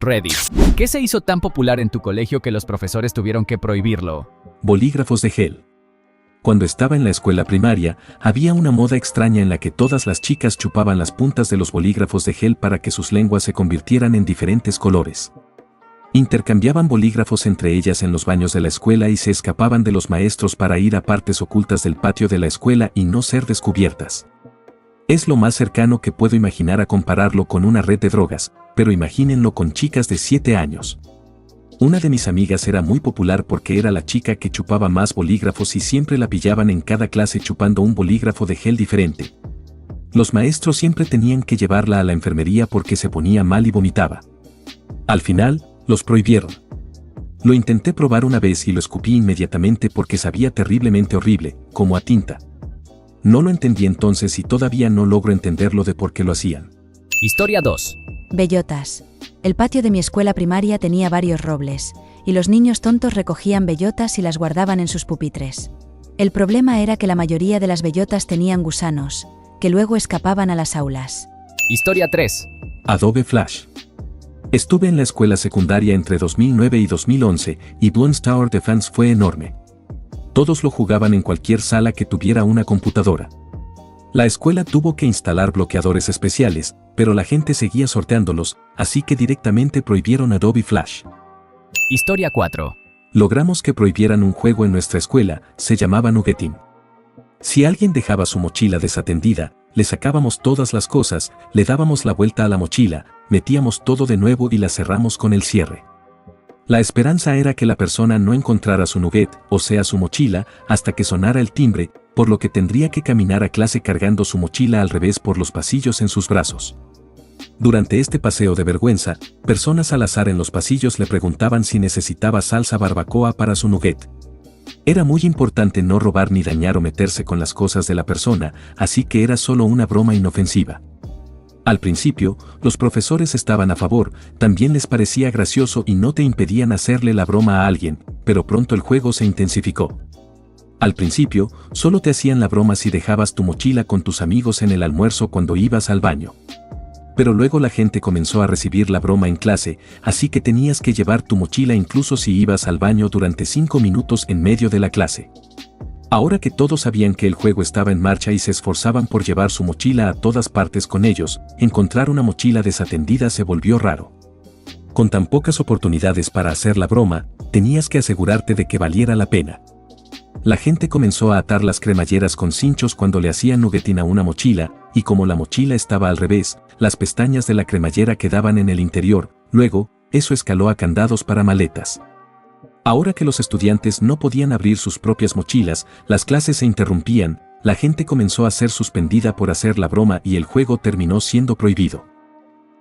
Reddit. ¿Qué se hizo tan popular en tu colegio que los profesores tuvieron que prohibirlo? Bolígrafos de gel. Cuando estaba en la escuela primaria, había una moda extraña en la que todas las chicas chupaban las puntas de los bolígrafos de gel para que sus lenguas se convirtieran en diferentes colores. Intercambiaban bolígrafos entre ellas en los baños de la escuela y se escapaban de los maestros para ir a partes ocultas del patio de la escuela y no ser descubiertas. Es lo más cercano que puedo imaginar a compararlo con una red de drogas, pero imagínenlo con chicas de 7 años. Una de mis amigas era muy popular porque era la chica que chupaba más bolígrafos y siempre la pillaban en cada clase chupando un bolígrafo de gel diferente. Los maestros siempre tenían que llevarla a la enfermería porque se ponía mal y vomitaba. Al final, los prohibieron. Lo intenté probar una vez y lo escupí inmediatamente porque sabía terriblemente horrible, como a tinta. No lo entendí entonces y todavía no logro entenderlo de por qué lo hacían. Historia 2. Bellotas. El patio de mi escuela primaria tenía varios robles, y los niños tontos recogían bellotas y las guardaban en sus pupitres. El problema era que la mayoría de las bellotas tenían gusanos, que luego escapaban a las aulas. Historia 3. Adobe Flash. Estuve en la escuela secundaria entre 2009 y 2011 y Bloons Tower Defense fue enorme. Todos lo jugaban en cualquier sala que tuviera una computadora. La escuela tuvo que instalar bloqueadores especiales, pero la gente seguía sorteándolos, así que directamente prohibieron Adobe Flash. Historia 4. Logramos que prohibieran un juego en nuestra escuela, se llamaba Nuggeting. Si alguien dejaba su mochila desatendida, le sacábamos todas las cosas, le dábamos la vuelta a la mochila, metíamos todo de nuevo y la cerramos con el cierre. La esperanza era que la persona no encontrara su nugget, o sea su mochila, hasta que sonara el timbre, por lo que tendría que caminar a clase cargando su mochila al revés por los pasillos en sus brazos. Durante este paseo de vergüenza, personas al azar en los pasillos le preguntaban si necesitaba salsa barbacoa para su nugget. Era muy importante no robar ni dañar o meterse con las cosas de la persona, así que era solo una broma inofensiva. Al principio, los profesores estaban a favor, también les parecía gracioso y no te impedían hacerle la broma a alguien, pero pronto el juego se intensificó. Al principio, solo te hacían la broma si dejabas tu mochila con tus amigos en el almuerzo cuando ibas al baño. Pero luego la gente comenzó a recibir la broma en clase, así que tenías que llevar tu mochila incluso si ibas al baño durante 5 minutos en medio de la clase. Ahora que todos sabían que el juego estaba en marcha y se esforzaban por llevar su mochila a todas partes con ellos, encontrar una mochila desatendida se volvió raro. Con tan pocas oportunidades para hacer la broma, tenías que asegurarte de que valiera la pena. La gente comenzó a atar las cremalleras con cinchos cuando le hacían nuggeting a una mochila, y como la mochila estaba al revés, las pestañas de la cremallera quedaban en el interior, luego, eso escaló a candados para maletas. Ahora que los estudiantes no podían abrir sus propias mochilas, las clases se interrumpían, la gente comenzó a ser suspendida por hacer la broma y el juego terminó siendo prohibido.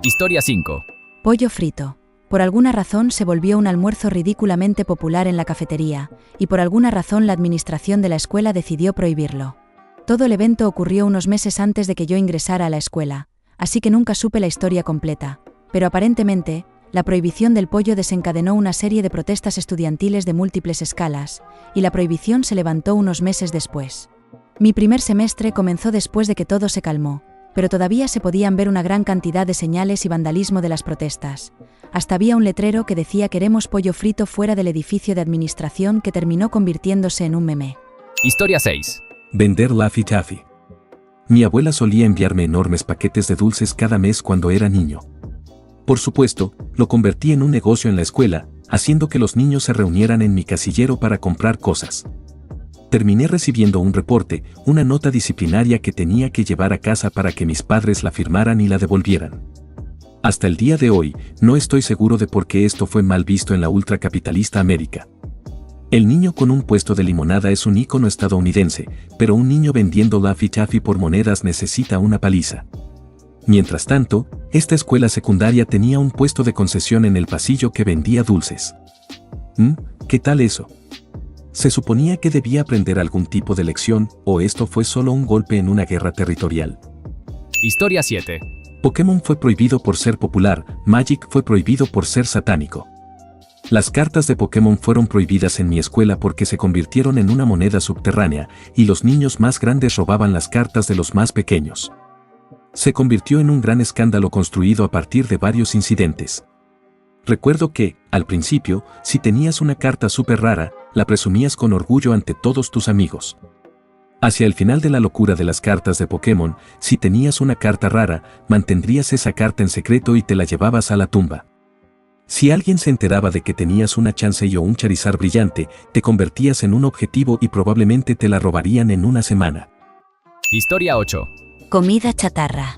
Historia 5. Pollo frito. Por alguna razón se volvió un almuerzo ridículamente popular en la cafetería, y por alguna razón la administración de la escuela decidió prohibirlo. Todo el evento ocurrió unos meses antes de que yo ingresara a la escuela, así que nunca supe la historia completa, pero aparentemente, la prohibición del pollo desencadenó una serie de protestas estudiantiles de múltiples escalas, y la prohibición se levantó unos meses después. Mi primer semestre comenzó después de que todo se calmó, pero todavía se podían ver una gran cantidad de señales y vandalismo de las protestas. Hasta había un letrero que decía "Queremos pollo frito" fuera del edificio de administración que terminó convirtiéndose en un meme. Historia 6. Vender Laffy Taffy. Mi abuela solía enviarme enormes paquetes de dulces cada mes cuando era niño. Por supuesto, lo convertí en un negocio en la escuela, haciendo que los niños se reunieran en mi casillero para comprar cosas. Terminé recibiendo un reporte, una nota disciplinaria que tenía que llevar a casa para que mis padres la firmaran y la devolvieran. Hasta el día de hoy, no estoy seguro de por qué esto fue mal visto en la ultracapitalista América. El niño con un puesto de limonada es un ícono estadounidense, pero un niño vendiendo Laffy Taffy por monedas necesita una paliza. Mientras tanto, esta escuela secundaria tenía un puesto de concesión en el pasillo que vendía dulces. ¿Qué tal eso? ¿Se suponía que debía aprender algún tipo de lección, o esto fue solo un golpe en una guerra territorial? Historia 7. Pokémon fue prohibido por ser popular, Magic fue prohibido por ser satánico. Las cartas de Pokémon fueron prohibidas en mi escuela porque se convirtieron en una moneda subterránea, y los niños más grandes robaban las cartas de los más pequeños. Se convirtió en un gran escándalo construido a partir de varios incidentes. Recuerdo que, al principio, si tenías una carta súper rara, la presumías con orgullo ante todos tus amigos. Hacia el final de la locura de las cartas de Pokémon, si tenías una carta rara, mantendrías esa carta en secreto y te la llevabas a la tumba. Si alguien se enteraba de que tenías una Chansey o un Charizard brillante, te convertías en un objetivo y probablemente te la robarían en una semana. Historia 8. Comida chatarra.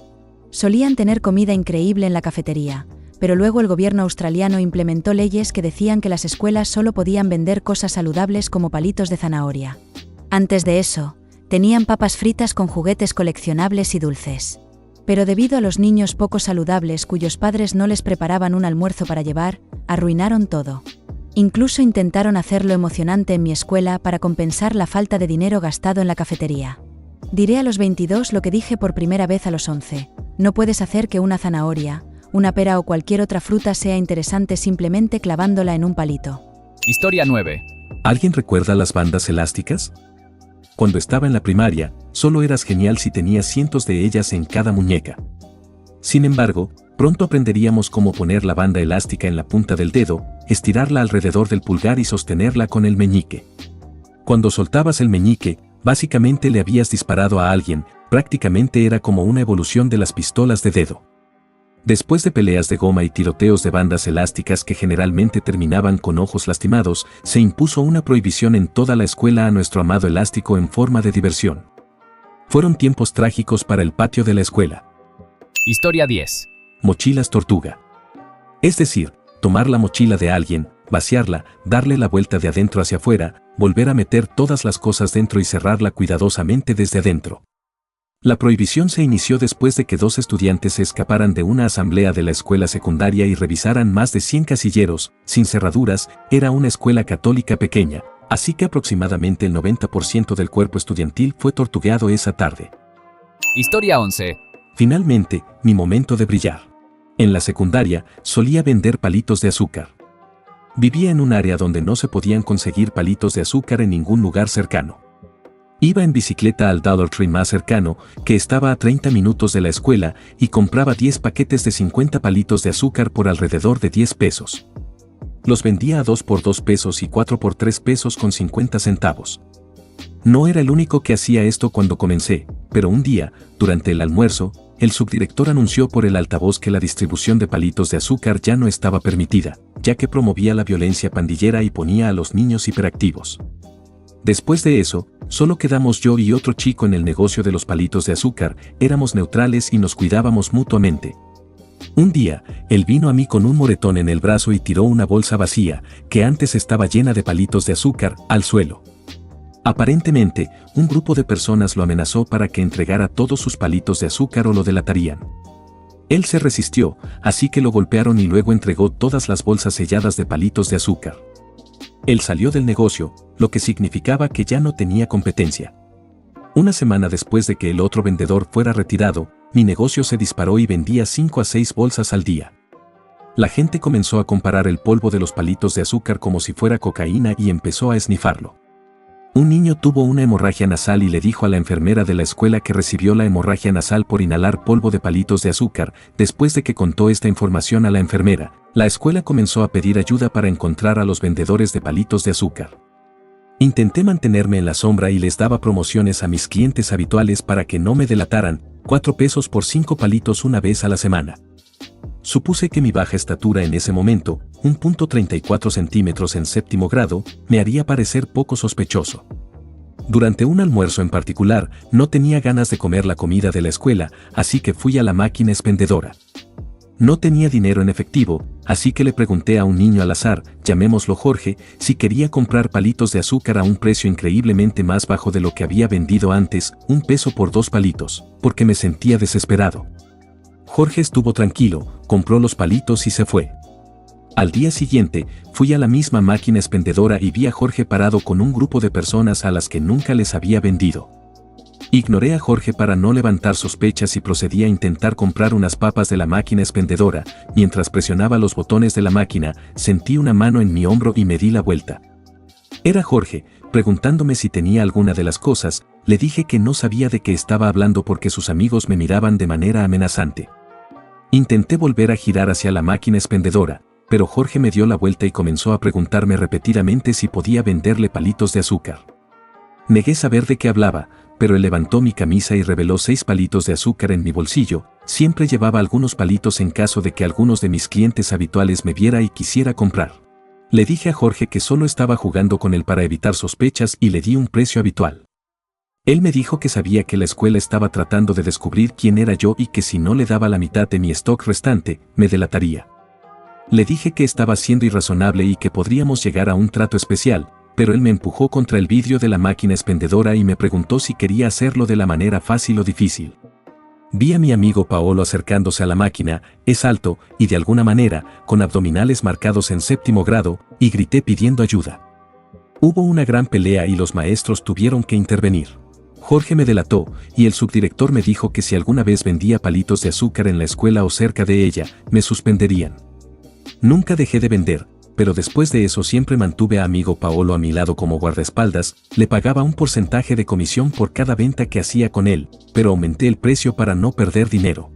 Solían tener comida increíble en la cafetería, pero luego el gobierno australiano implementó leyes que decían que las escuelas solo podían vender cosas saludables como palitos de zanahoria. Antes de eso, tenían papas fritas con juguetes coleccionables y dulces. Pero debido a los niños poco saludables cuyos padres no les preparaban un almuerzo para llevar, arruinaron todo. Incluso intentaron hacerlo emocionante en mi escuela para compensar la falta de dinero gastado en la cafetería. Diré a los 22 lo que dije por primera vez a los 11. No puedes hacer que una zanahoria, una pera o cualquier otra fruta sea interesante simplemente clavándola en un palito. Historia 9. ¿Alguien recuerda las bandas elásticas? Cuando estaba en la primaria, solo eras genial si tenías cientos de ellas en cada muñeca. Sin embargo, pronto aprenderíamos cómo poner la banda elástica en la punta del dedo, estirarla alrededor del pulgar y sostenerla con el meñique. Cuando soltabas el meñique, básicamente le habías disparado a alguien, prácticamente era como una evolución de las pistolas de dedo. Después de peleas de goma y tiroteos de bandas elásticas que generalmente terminaban con ojos lastimados, se impuso una prohibición en toda la escuela a nuestro amado elástico en forma de diversión. Fueron tiempos trágicos para el patio de la escuela. Historia 10. Mochilas tortuga. Es decir, tomar la mochila de alguien, vaciarla, darle la vuelta de adentro hacia afuera, volver a meter todas las cosas dentro y cerrarla cuidadosamente desde adentro. La prohibición se inició después de que 2 estudiantes se escaparan de una asamblea de la escuela secundaria y revisaran más de 100 casilleros, sin cerraduras. Era una escuela católica pequeña, así que aproximadamente el 90% del cuerpo estudiantil fue tortugueado esa tarde. Historia 11. Finalmente, mi momento de brillar. En la secundaria, solía vender palitos de azúcar. Vivía en un área donde no se podían conseguir palitos de azúcar en ningún lugar cercano. Iba en bicicleta al Dollar Tree más cercano, que estaba a 30 minutos de la escuela, y compraba 10 paquetes de 50 palitos de azúcar por alrededor de 10 pesos. Los vendía a 2 por 2 pesos y 4 por 3 pesos con 50 centavos. No era el único que hacía esto cuando comencé, pero un día, durante el almuerzo, el subdirector anunció por el altavoz que la distribución de palitos de azúcar ya no estaba permitida, ya que promovía la violencia pandillera y ponía a los niños hiperactivos. Después de eso, solo quedamos yo y otro chico en el negocio de los palitos de azúcar, éramos neutrales y nos cuidábamos mutuamente. Un día, él vino a mí con un moretón en el brazo y tiró una bolsa vacía, que antes estaba llena de palitos de azúcar, al suelo. Aparentemente, un grupo de personas lo amenazó para que entregara todos sus palitos de azúcar o lo delatarían. Él se resistió, así que lo golpearon y luego entregó todas las bolsas selladas de palitos de azúcar. Él salió del negocio, lo que significaba que ya no tenía competencia. Una semana después de que el otro vendedor fuera retirado, mi negocio se disparó y vendía 5 a 6 bolsas al día. La gente comenzó a comparar el polvo de los palitos de azúcar como si fuera cocaína y empezó a esnifarlo. Un niño tuvo una hemorragia nasal y le dijo a la enfermera de la escuela que recibió la hemorragia nasal por inhalar polvo de palitos de azúcar. Después de que contó esta información a la enfermera, la escuela comenzó a pedir ayuda para encontrar a los vendedores de palitos de azúcar. Intenté mantenerme en la sombra y les daba promociones a mis clientes habituales para que no me delataran, 4 pesos por 5 palitos una vez a la semana. Supuse que mi baja estatura en ese momento, 1.34 centímetros en 7º grado, me haría parecer poco sospechoso. Durante un almuerzo en particular, no tenía ganas de comer la comida de la escuela, así que fui a la máquina expendedora. No tenía dinero en efectivo, así que le pregunté a un niño al azar, llamémoslo Jorge, si quería comprar palitos de azúcar a un precio increíblemente más bajo de lo que había vendido antes, 1 peso por 2 palitos, porque me sentía desesperado. Jorge estuvo tranquilo, compró los palitos y se fue. Al día siguiente, fui a la misma máquina expendedora y vi a Jorge parado con un grupo de personas a las que nunca les había vendido. Ignoré a Jorge para no levantar sospechas y procedí a intentar comprar unas papas de la máquina expendedora. Mientras presionaba los botones de la máquina, sentí una mano en mi hombro y me di la vuelta. Era Jorge, preguntándome si tenía alguna de las cosas. Le dije que no sabía de qué estaba hablando porque sus amigos me miraban de manera amenazante. Intenté volver a girar hacia la máquina expendedora, pero Jorge me dio la vuelta y comenzó a preguntarme repetidamente si podía venderle palitos de azúcar. Negué saber de qué hablaba, pero él levantó mi camisa y reveló 6 palitos de azúcar en mi bolsillo. Siempre llevaba algunos palitos en caso de que algunos de mis clientes habituales me viera y quisiera comprar. Le dije a Jorge que solo estaba jugando con él para evitar sospechas y le di un precio habitual. Él me dijo que sabía que la escuela estaba tratando de descubrir quién era yo y que si no le daba la mitad de mi stock restante, me delataría. Le dije que estaba siendo irrazonable y que podríamos llegar a un trato especial, pero él me empujó contra el vidrio de la máquina expendedora y me preguntó si quería hacerlo de la manera fácil o difícil. Vi a mi amigo Paolo acercándose a la máquina, es alto y de alguna manera, con abdominales marcados en 7º grado, y grité pidiendo ayuda. Hubo una gran pelea y los maestros tuvieron que intervenir. Jorge me delató, y el subdirector me dijo que si alguna vez vendía palitos de azúcar en la escuela o cerca de ella, me suspenderían. Nunca dejé de vender, pero después de eso siempre mantuve a amigo Paolo a mi lado como guardaespaldas, le pagaba un porcentaje de comisión por cada venta que hacía con él, pero aumenté el precio para no perder dinero.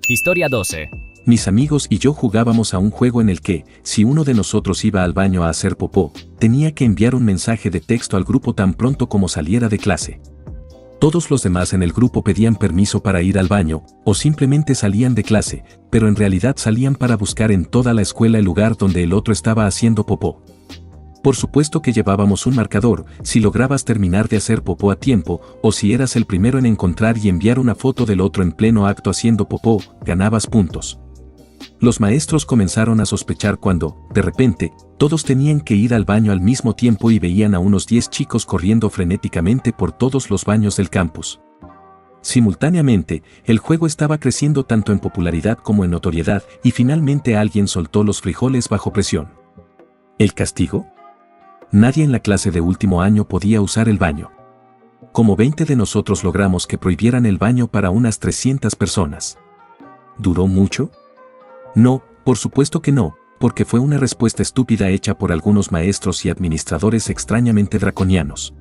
Historia 12. Mis amigos y yo jugábamos a un juego en el que, si uno de nosotros iba al baño a hacer popó, tenía que enviar un mensaje de texto al grupo tan pronto como saliera de clase. Todos los demás en el grupo pedían permiso para ir al baño, o simplemente salían de clase, pero en realidad salían para buscar en toda la escuela el lugar donde el otro estaba haciendo popó. Por supuesto que llevábamos un marcador, si lograbas terminar de hacer popó a tiempo, o si eras el primero en encontrar y enviar una foto del otro en pleno acto haciendo popó, ganabas puntos. Los maestros comenzaron a sospechar cuando, de repente, todos tenían que ir al baño al mismo tiempo y veían a unos 10 chicos corriendo frenéticamente por todos los baños del campus. Simultáneamente, el juego estaba creciendo tanto en popularidad como en notoriedad y finalmente alguien soltó los frijoles bajo presión. ¿El castigo? Nadie en la clase de último año podía usar el baño. Como 20 de nosotros logramos que prohibieran el baño para unas 300 personas. ¿Duró mucho? No, por supuesto que no, porque fue una respuesta estúpida hecha por algunos maestros y administradores extrañamente draconianos.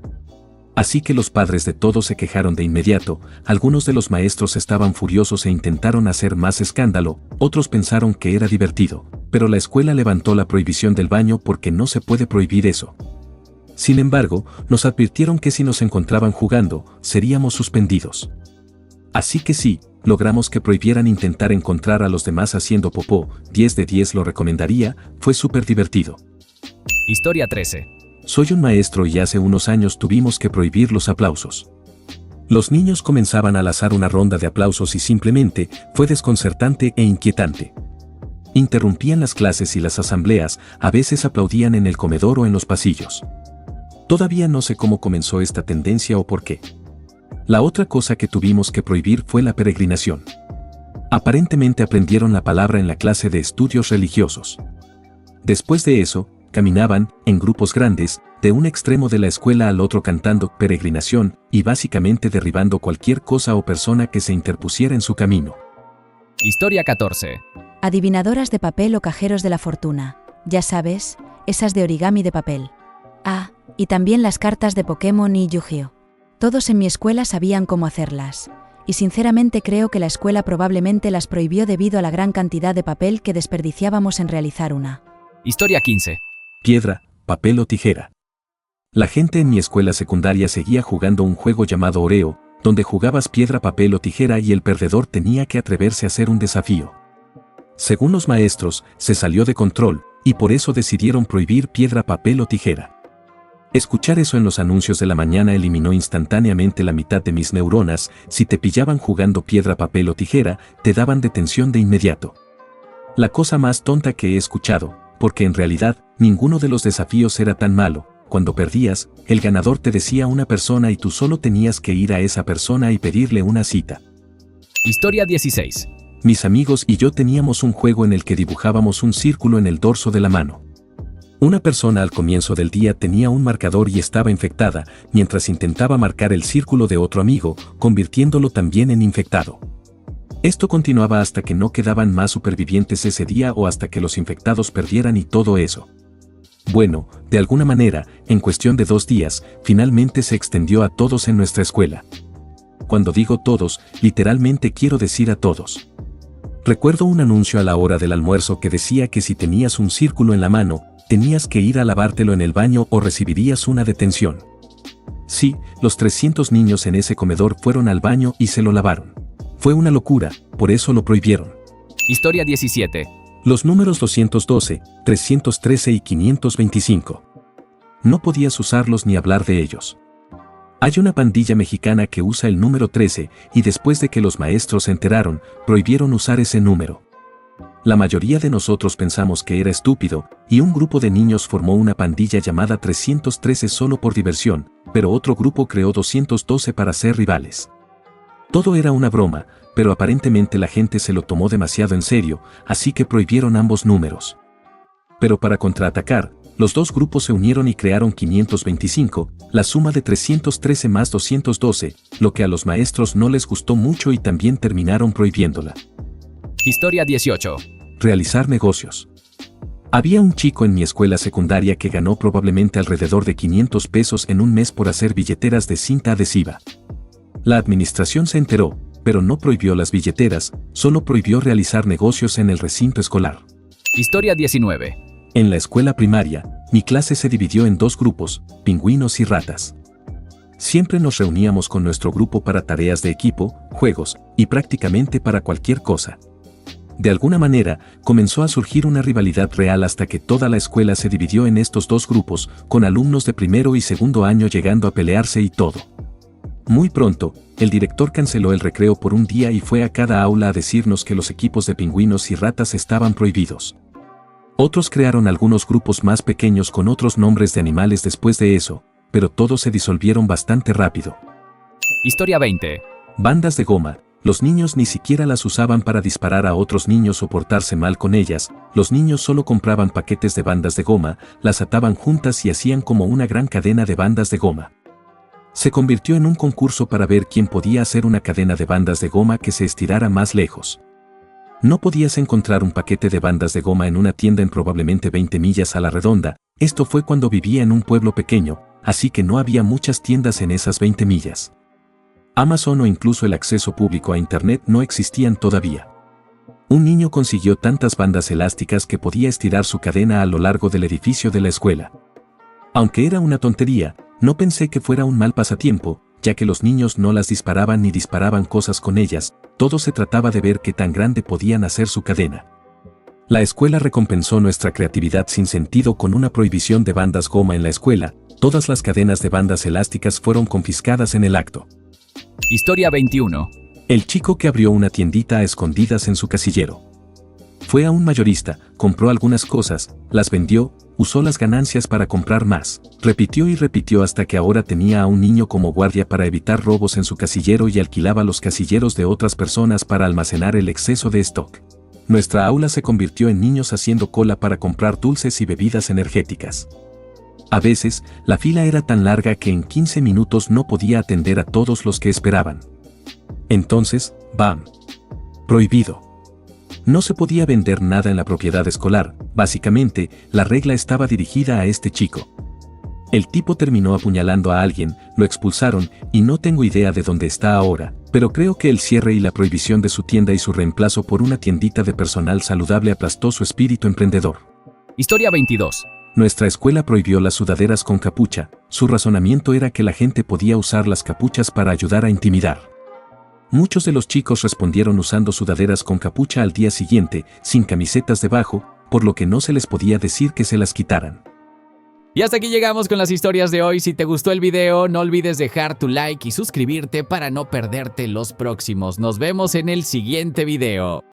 Así que los padres de todos se quejaron de inmediato, algunos de los maestros estaban furiosos e intentaron hacer más escándalo, otros pensaron que era divertido, pero la escuela levantó la prohibición del baño porque no se puede prohibir eso. Sin embargo, nos advirtieron que si nos encontraban jugando, seríamos suspendidos. Así que sí, logramos que prohibieran intentar encontrar a los demás haciendo popó, 10 de 10 lo recomendaría, fue súper divertido. Historia 13. Soy un maestro y hace unos años tuvimos que prohibir los aplausos. Los niños comenzaban al azar una ronda de aplausos y simplemente fue desconcertante e inquietante. Interrumpían las clases y las asambleas, a veces aplaudían en el comedor o en los pasillos. Todavía no sé cómo comenzó esta tendencia o por qué. La otra cosa que tuvimos que prohibir fue la peregrinación. Aparentemente aprendieron la palabra en la clase de estudios religiosos. Después de eso, caminaban, en grupos grandes, de un extremo de la escuela al otro cantando peregrinación y básicamente derribando cualquier cosa o persona que se interpusiera en su camino. Historia 14. Adivinadoras de papel o cajeros de la fortuna. Ya sabes, esas de origami de papel. Ah, y también las cartas de Pokémon y Yu-Gi-Oh! Todos en mi escuela sabían cómo hacerlas. Y sinceramente creo que la escuela probablemente las prohibió debido a la gran cantidad de papel que desperdiciábamos en realizar una. Historia 15. Piedra, papel o tijera. La gente en mi escuela secundaria seguía jugando un juego llamado Oreo, donde jugabas piedra, papel o tijera y el perdedor tenía que atreverse a hacer un desafío. Según los maestros, se salió de control, y por eso decidieron prohibir piedra, papel o tijera. Escuchar eso en los anuncios de la mañana eliminó instantáneamente la mitad de mis neuronas. Si te pillaban jugando piedra, papel o tijera, te daban detención de inmediato. La cosa más tonta que he escuchado, porque en realidad, ninguno de los desafíos era tan malo. Cuando perdías, el ganador te decía una persona y tú solo tenías que ir a esa persona y pedirle una cita. Historia 16. Mis amigos y yo teníamos un juego en el que dibujábamos un círculo en el dorso de la mano. Una persona al comienzo del día tenía un marcador y estaba infectada, mientras intentaba marcar el círculo de otro amigo, convirtiéndolo también en infectado. Esto continuaba hasta que no quedaban más supervivientes ese día o hasta que los infectados perdieran y todo eso. Bueno, de alguna manera, en cuestión de 2 días, finalmente se extendió a todos en nuestra escuela. Cuando digo todos, literalmente quiero decir a todos. Recuerdo un anuncio a la hora del almuerzo que decía que si tenías un círculo en la mano, tenías que ir a lavártelo en el baño o recibirías una detención. Sí, los 300 niños en ese comedor fueron al baño y se lo lavaron. Fue una locura, por eso lo prohibieron. Historia 17. Los números 212, 313 y 525. No podías usarlos ni hablar de ellos. Hay una pandilla mexicana que usa el número 13 y después de que los maestros se enteraron, prohibieron usar ese número. La mayoría de nosotros pensamos que era estúpido y un grupo de niños formó una pandilla llamada 313 solo por diversión, pero otro grupo creó 212 para ser rivales. Todo era una broma, pero aparentemente la gente se lo tomó demasiado en serio, así que prohibieron ambos números. Pero para contraatacar, los dos grupos se unieron y crearon 525, la suma de 313 más 212, lo que a los maestros no les gustó mucho y también terminaron prohibiéndola. Historia 18. Realizar negocios. Había un chico en mi escuela secundaria que ganó probablemente alrededor de 500 pesos en un mes por hacer billeteras de cinta adhesiva. La administración se enteró, pero no prohibió las billeteras, solo prohibió realizar negocios en el recinto escolar. Historia 19. En la escuela primaria, mi clase se dividió en dos grupos, pingüinos y ratas. Siempre nos reuníamos con nuestro grupo para tareas de equipo, juegos, y prácticamente para cualquier cosa. De alguna manera, comenzó a surgir una rivalidad real hasta que toda la escuela se dividió en estos dos grupos, con alumnos de primero y segundo año llegando a pelearse y todo. Muy pronto, el director canceló el recreo por un día y fue a cada aula a decirnos que los equipos de pingüinos y ratas estaban prohibidos. Otros crearon algunos grupos más pequeños con otros nombres de animales después de eso, pero todos se disolvieron bastante rápido. Historia 20. Bandas de goma. Los niños ni siquiera las usaban para disparar a otros niños o portarse mal con ellas, los niños solo compraban paquetes de bandas de goma, las ataban juntas y hacían como una gran cadena de bandas de goma. Se convirtió en un concurso para ver quién podía hacer una cadena de bandas de goma que se estirara más lejos. No podías encontrar un paquete de bandas de goma en una tienda en probablemente 20 millas a la redonda, esto fue cuando vivía en un pueblo pequeño, así que no había muchas tiendas en esas 20 millas. Amazon o incluso el acceso público a Internet no existían todavía. Un niño consiguió tantas bandas elásticas que podía estirar su cadena a lo largo del edificio de la escuela. Aunque era una tontería, no pensé que fuera un mal pasatiempo, ya que los niños no las disparaban ni disparaban cosas con ellas, todo se trataba de ver qué tan grande podían hacer su cadena. La escuela recompensó nuestra creatividad sin sentido con una prohibición de bandas goma en la escuela, todas las cadenas de bandas elásticas fueron confiscadas en el acto. Historia 21. El chico que abrió una tiendita a escondidas en su casillero. Fue a un mayorista, compró algunas cosas, las vendió, usó las ganancias para comprar más, repitió y repitió hasta que ahora tenía a un niño como guardia para evitar robos en su casillero y alquilaba los casilleros de otras personas para almacenar el exceso de stock. Nuestra aula se convirtió en niños haciendo cola para comprar dulces y bebidas energéticas. A veces, la fila era tan larga que en 15 minutos no podía atender a todos los que esperaban. Entonces, ¡bam! Prohibido. No se podía vender nada en la propiedad escolar, básicamente, la regla estaba dirigida a este chico. El tipo terminó apuñalando a alguien, lo expulsaron, y no tengo idea de dónde está ahora, pero creo que el cierre y la prohibición de su tienda y su reemplazo por una tiendita de personal saludable aplastó su espíritu emprendedor. Historia 22. Nuestra escuela prohibió las sudaderas con capucha, su razonamiento era que la gente podía usar las capuchas para ayudar a intimidar. Muchos de los chicos respondieron usando sudaderas con capucha al día siguiente, sin camisetas debajo, por lo que no se les podía decir que se las quitaran. Y hasta aquí llegamos con las historias de hoy. Si te gustó el video, no olvides dejar tu like y suscribirte para no perderte los próximos. Nos vemos en el siguiente video.